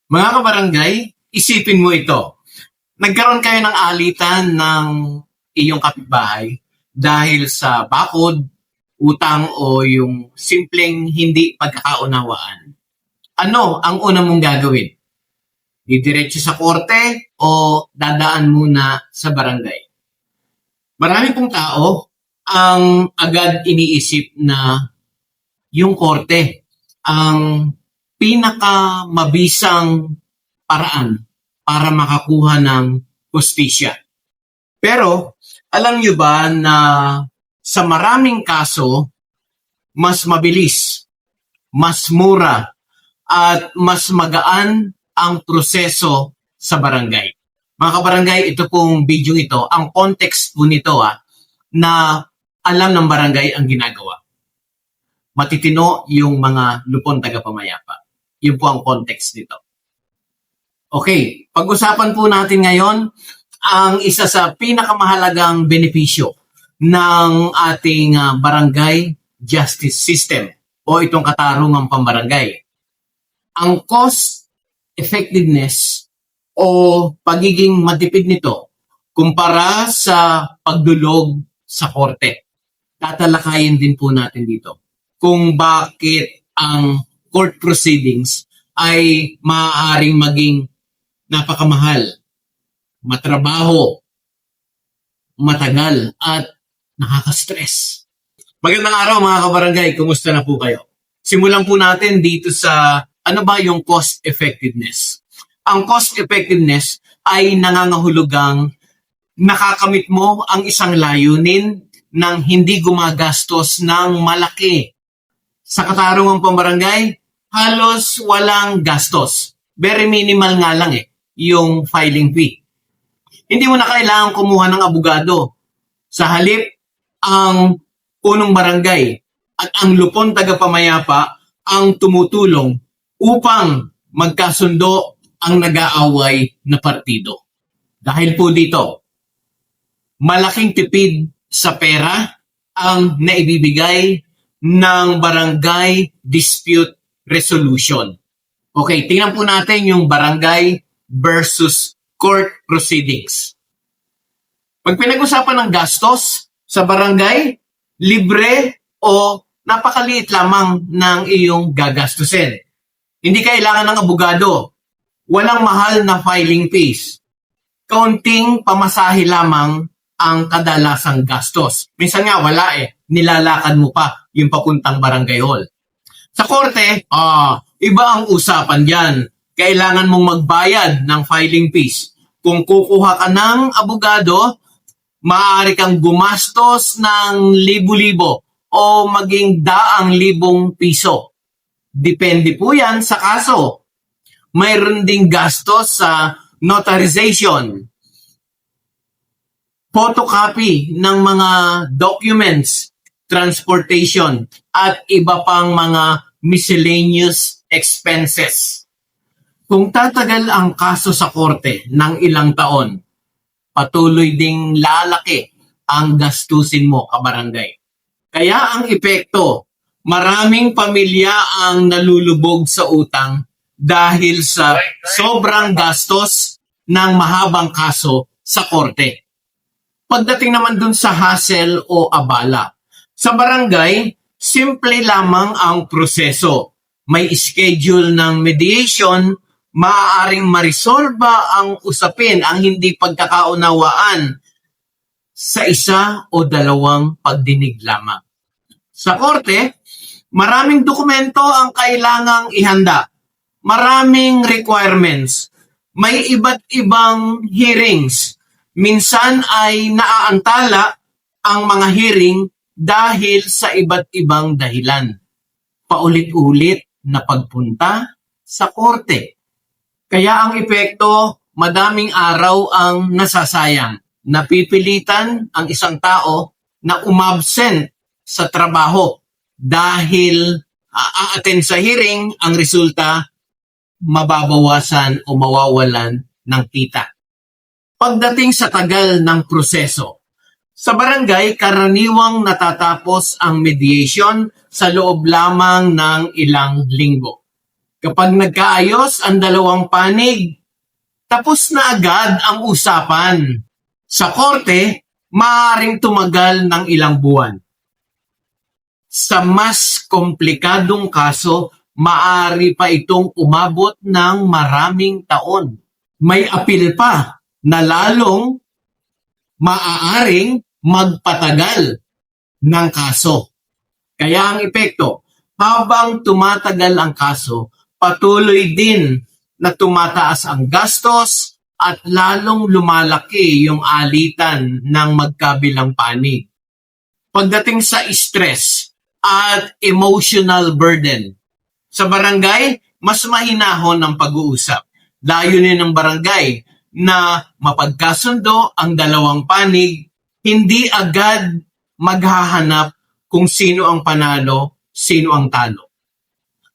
Mga kabarangay, isipin mo ito. Nagkaroon kayo ng alitan ng iyong kapitbahay dahil sa bakod, utang o yung simpleng hindi pagkakaunawaan. Ano ang una mong gagawin? Didiretso sa korte o dadaan muna sa barangay? Marami pong tao ang agad iniisip na yung korte ang pinakamabisang paraan para makakuha ng hustisya. Pero alam nyo ba na sa maraming kaso, mas mabilis, mas mura, at mas magaan ang proseso sa barangay? Mga kabarangay, ito pong video ito, ang context po nito na alam ng barangay ang ginagawa. Matitino yung mga lupon tagapamayapa. Yun po ang context nito. Okay, pag-usapan po natin ngayon ang isa sa pinakamahalagang benepisyo ng ating barangay justice system o itong katarungang pambarangay. Ang cost effectiveness o pagiging matipid nito kumpara sa pagdulog sa korte. Tatalakayin din po natin dito kung bakit ang court proceedings ay maaaring maging napakamahal, matrabaho, matagal, at nakaka-stress. Magandang araw mga kabarangay, kumusta na po kayo? Simulan po natin dito sa ano ba yung cost effectiveness. Ang cost effectiveness ay nangangahulugang nakakamit mo ang isang layunin nang hindi gumagastos ng malaki. Sa katarungang pambarangay, halos walang gastos. Very minimal nga lang yung filing fee. Hindi mo na kailangan kumuha ng abogado. Sa halip, ang punong barangay at ang lupon tagapamayapa ang tumutulong upang magkasundo ang nag-aaway na partido. Dahil po dito, malaking tipid sa pera ang naibibigay ng barangay dispute resolution. Okay, tingnan po natin yung barangay versus court proceedings. Pag pinag-usapan ng gastos sa barangay, libre o napakaliit lamang ng iyong gagastusin. Hindi kailangan ng abogado. Walang mahal na filing fees. Kaunting pamasahe lamang ang kadalasang gastos. Minsan nga wala nilalakad mo pa yung papuntang barangay hall. Sa korte, iba ang usapan dyan. Kailangan mong magbayad ng filing fees. Kung kukuha ka ng abogado, maaari kang gumastos ng libo-libo o maging daang libong piso. Depende po yan sa kaso. Mayroon ding gastos sa notarization, photocopy ng mga documents, transportation, at iba pang mga miscellaneous expenses. Kung tatagal ang kaso sa korte ng ilang taon, patuloy ding lalaki ang gastusin mo, kabarangay. Kaya ang epekto, maraming pamilya ang nalulubog sa utang dahil sa sobrang gastos ng mahabang kaso sa korte. Pagdating naman dun sa hassle o abala, sa barangay, simple lamang ang proseso. May schedule ng mediation, maaaring marisolba ang usapin, ang hindi pagkakaunawaan sa isa o dalawang pagdinig lamang. Sa korte, maraming dokumento ang kailangang ihanda. Maraming requirements. May iba't ibang hearings. Minsan ay naaantala ang mga hearing dahil sa iba't ibang dahilan. Paulit-ulit na pagpunta sa korte. Kaya ang epekto, madaming araw ang nasasayang. Napipilitan ang isang tao na umabsent sa trabaho dahil a-attend sa hearing, ang resulta, mababawasan o mawawalan ng kita. Pagdating sa tagal ng proseso, sa barangay, karaniwang natatapos ang mediation sa loob lamang ng ilang linggo. Kapag nagkaayos ang dalawang panig, tapos na agad ang usapan. Sa korte, maaaring tumagal ng ilang buwan. Sa mas komplikadong kaso, maaari pa itong umabot ng maraming taon. May apil pa na lalong maaaring magpatagal ng kaso. Kaya ang epekto, habang tumatagal ang kaso, patuloy din na tumataas ang gastos at lalong lumalaki yung alitan ng magkabilang panig. Pagdating sa stress at emotional burden, sa barangay, mas mahinahon ang pag-uusap. Layunin ng barangay na mapagkasundo ang dalawang panig, hindi agad maghahanap kung sino ang panalo, sino ang talo.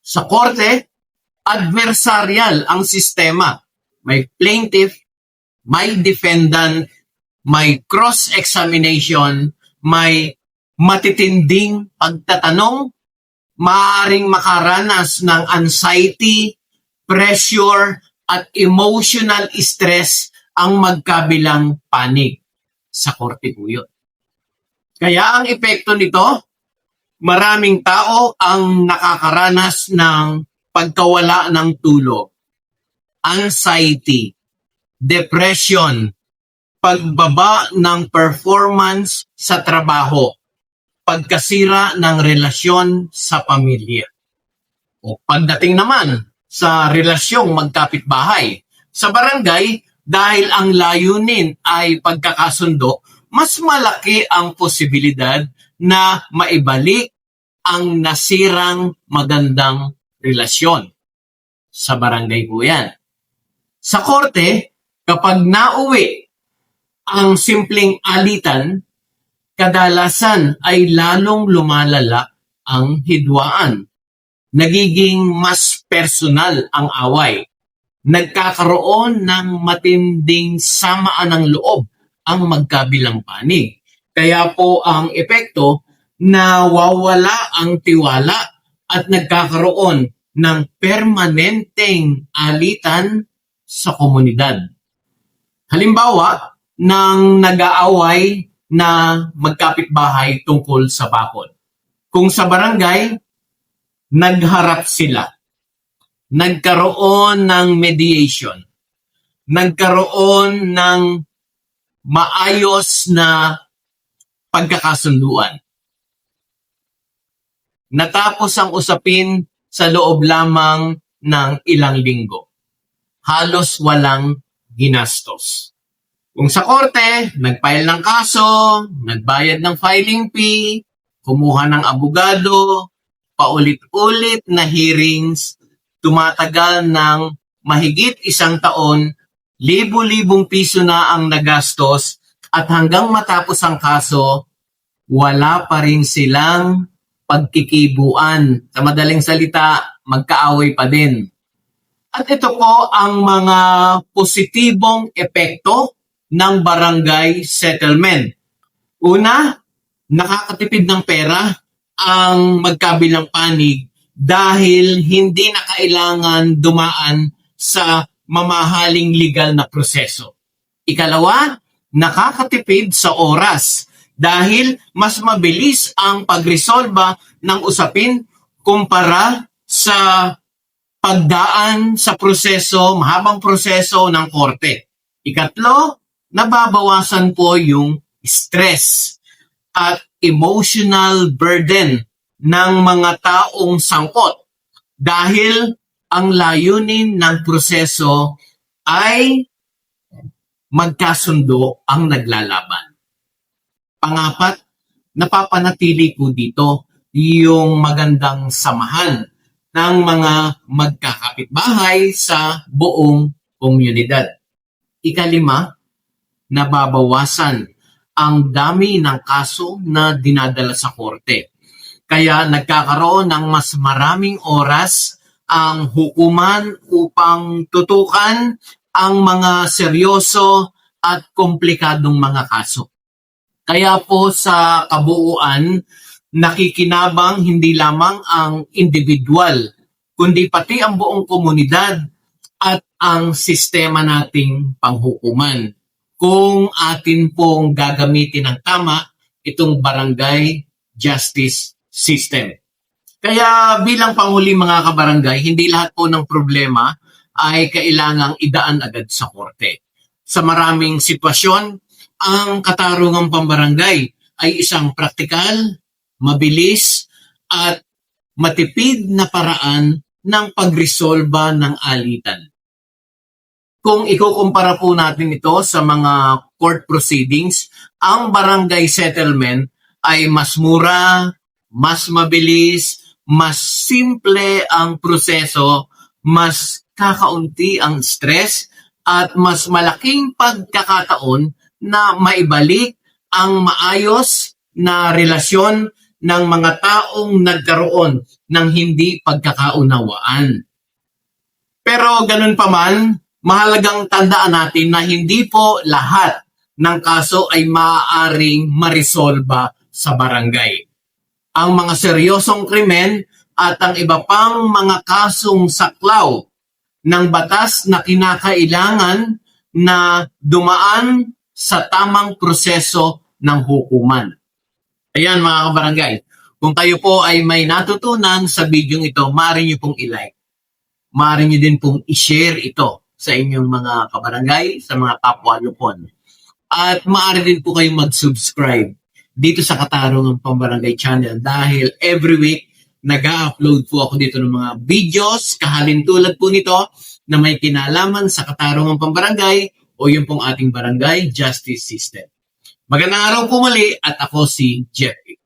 Sa korte, adversarial ang sistema. May plaintiff, may defendant, may cross-examination, may matitinding pagtatanong, maaaring makaranas ng anxiety, pressure, at emotional stress ang magkabilang panig. Sa korte po yun. Kaya ang epekto nito, maraming tao ang nakakaranas ng pagkawala ng tulog, anxiety, depression, pagbaba ng performance sa trabaho, pagkasira ng relasyon sa pamilya. O pagdating naman sa relasyong magkapitbahay, sa barangay, dahil ang layunin ay pagkakasundo, mas malaki ang posibilidad na maibalik ang nasirang magandang relasyon. Sa barangay po yan. Sa korte, kapag nauwi ang simpleng alitan, kadalasan ay lalong lumalala ang hidwaan. Nagiging mas personal ang away. Nagkakaroon ng matinding samaan ng loob ang magkabilang panig. Kaya po ang epekto, nawawala ang tiwala at nagkakaroon ng permanenteng alitan sa komunidad. Halimbawa, nang nag-aaway na magkapitbahay tungkol sa bakod. Kung sa barangay, nagharap sila. Nagkaroon ng mediation. Nagkaroon ng maayos na pagkakasunduan. Natapos ang usapin sa loob lamang ng ilang linggo. Halos walang ginastos. Kung sa korte, nag-file ng kaso, nagbayad ng filing fee, kumuha ng abogado, paulit-ulit na hearings, tumatagal ng mahigit 1 taon, libo-libong piso na ang nagastos, at hanggang matapos ang kaso, wala pa rin silang pagkikibuan. Sa madaling salita, magkaaway pa din. At ito po ang mga positibong epekto ng barangay settlement. Una, nakakatipid ng pera ang magkabilang panig dahil hindi na kailangan dumaan sa mamahaling legal na proseso. Ikalawa, nakakatipid sa oras dahil mas mabilis ang pagresolba ng usapin kumpara sa pagdaan sa proseso, mahabang proseso ng korte. Ikatlo, nababawasan po yung stress at emotional burden ng mga taong sangkot dahil ang layunin ng proseso ay magkasundo ang naglalaban. Pangapat, napapanatili po dito yung magandang samahan ng mga magkakapitbahay sa buong komunidad. Ikalima, nababawasan ang dami ng kaso na dinadala sa korte. Kaya nagkakaroon ng mas maraming oras ang hukuman upang tutukan ang mga seryoso at komplikadong mga kaso. Kaya po sa kabuuan, nakikinabang hindi lamang ang individual, kundi pati ang buong komunidad at ang sistema nating panghukuman. Kung atin pong gagamitin ng tama itong barangay justice system. Kaya bilang panghuli mga kabarangay, hindi lahat po ng problema ay kailangang idaan agad sa korte. Sa maraming sitwasyon, ang katarungang pambarangay ay isang praktikal, mabilis, at matipid na paraan ng pagresolba ng alitan. Kung ikukumpara po natin ito sa mga court proceedings, ang barangay settlement ay mas mura, mas mabilis, mas simple ang proseso, mas kakaunti ang stress, at mas malaking pagkakataon na maibalik ang maayos na relasyon ng mga taong nagkaroon ng hindi pagkakaunawaan. Pero ganun pa man, mahalagang tandaan natin na hindi po lahat ng kaso ay maaaring marisolba sa barangay. Ang mga seryosong krimen at ang iba pang mga kasong saklaw ng batas na kinakailangan na dumaan sa tamang proseso ng hukuman. Ayan mga kabarangay, kung kayo po ay may natutunan sa video ito, maaari nyo pong i-like. Maaari nyo din pong i-share ito sa inyong mga kabarangay, sa mga kapwa nyo po. At maaari din po kayong mag-subscribe dito sa Katarungang Pambarangay Channel dahil every week nag-upload po ako dito ng mga videos kahalintulad po nito na may kinalaman sa Katarungang Pambarangay o yung pong ating barangay justice system. Magandang araw po muli at ako si Jeffrey.